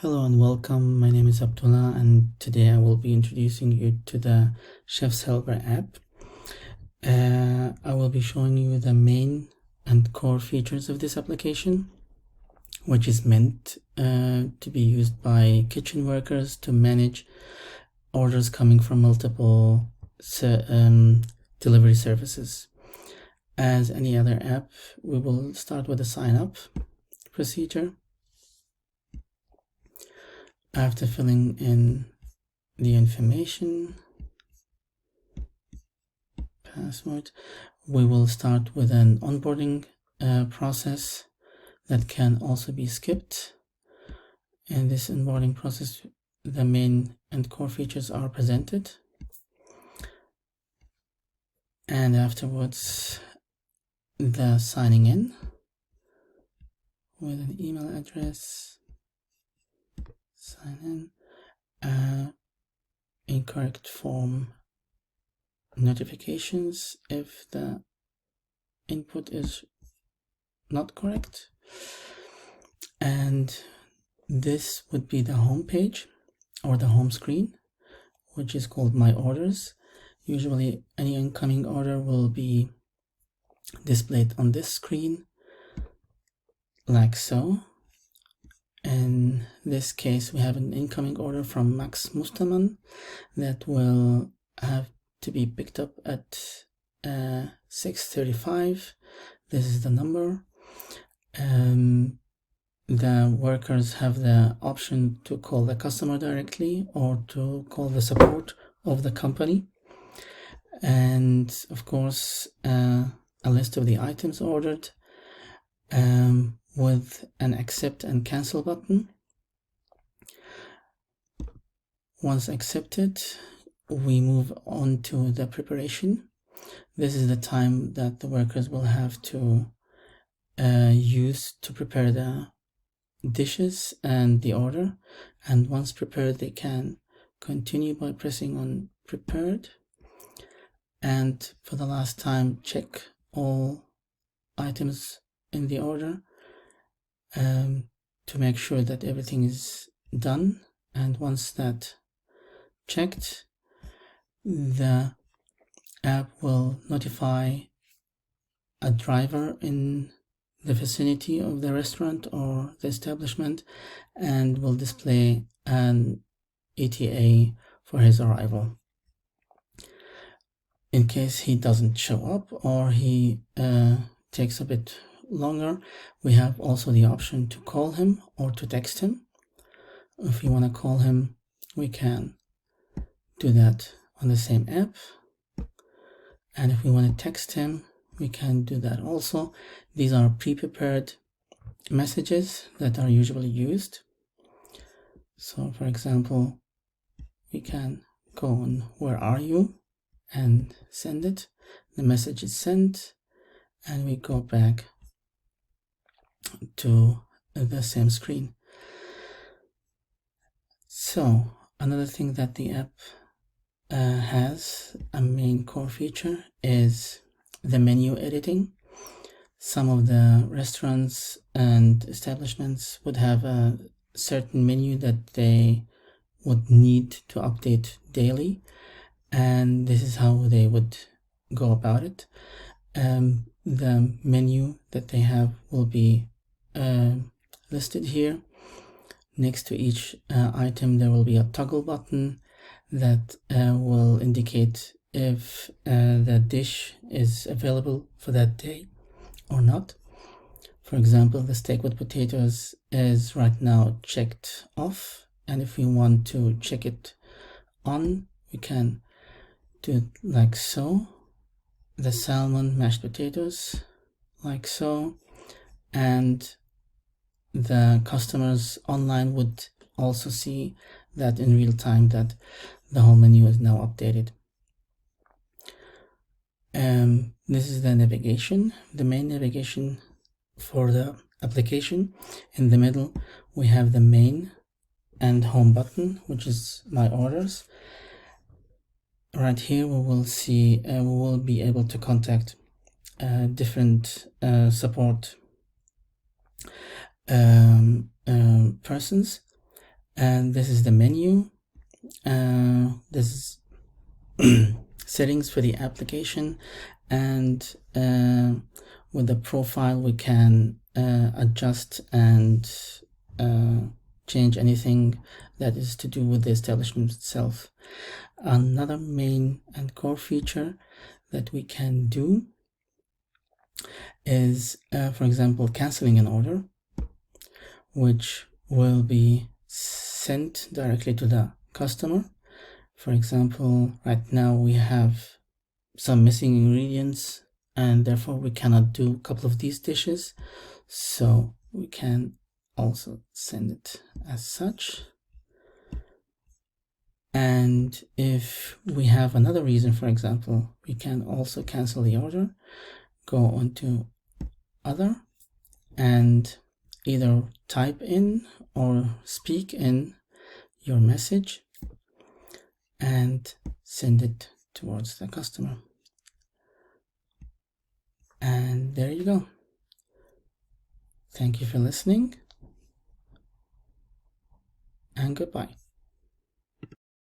Hello and welcome. My name is Abdullah, and today I will be introducing you to the Chef's Helper app. I will be showing you the main and core features of this application, which is meant to be used by kitchen workers to manage orders coming from multiple delivery services. As any other app, we will start with a sign up procedure. After filling in the information, password, we will start with an onboarding process that can also be skipped. In this onboarding process, the main and core features are presented, and afterwards the signing in with an email address, sign in, incorrect form notifications if the input is not correct, and this would be the home page or the home screen, which is called My Orders. Usually any incoming order will be displayed on this screen like so. In this case, we have an incoming order from Max Mustaman that will have to be picked up at 6:35. This is the number. The workers have the option to call the customer directly or to call the support of the company, and of course a list of the items ordered with an accept and cancel button. Once accepted, we move on to the preparation. This is the time that the workers will have to use to prepare the dishes and the order, and once prepared they can continue by pressing on prepared, and for the last time check all items in the order to make sure that everything is done. And once that checked, the app will notify a driver in the vicinity of the restaurant or the establishment and will display an ETA for his arrival. In case he doesn't show up or he takes a bit longer, we have also the option to call him or to text him. If we want to call him, we can do that on the same app, and if we want to text him, we can do that also. These are pre-prepared messages that are usually used. So for example, we can go on "Where are you?" and send it. The message is sent, and we go back to the same screen. So another thing that the app has, a main core feature, is the menu editing. Some of the restaurants and establishments would have a certain menu that they would need to update daily, and this is how they would go about it. The menu that they have will be listed here. Next to each item there will be a toggle button that will indicate if the dish is available for that day or not. For example, the steak with potatoes is right now checked off, and if we want to check it on, we can do it like so. The salmon mashed potatoes like so, and the customers online would also see that in real time that the whole menu is now updated. This is the navigation, the main navigation for the application. In the middle we have the main and home button, which is My Orders. Right here we will see we will be able to contact different support persons, And this is the menu. This is settings for the application, and with the profile we can adjust and change anything that is to do with the establishment itself. Another main and core feature that we can do is, for example, canceling an order, which will be sent directly to the customer. For example, right now we have some missing ingredients and therefore we cannot do a couple of these dishes, so we can also send it as such. And if we have another reason, for example, we can also cancel the order, go on to other, and either type in or speak in your message and send it towards the customer. And there you go. Thank you for listening, and goodbye.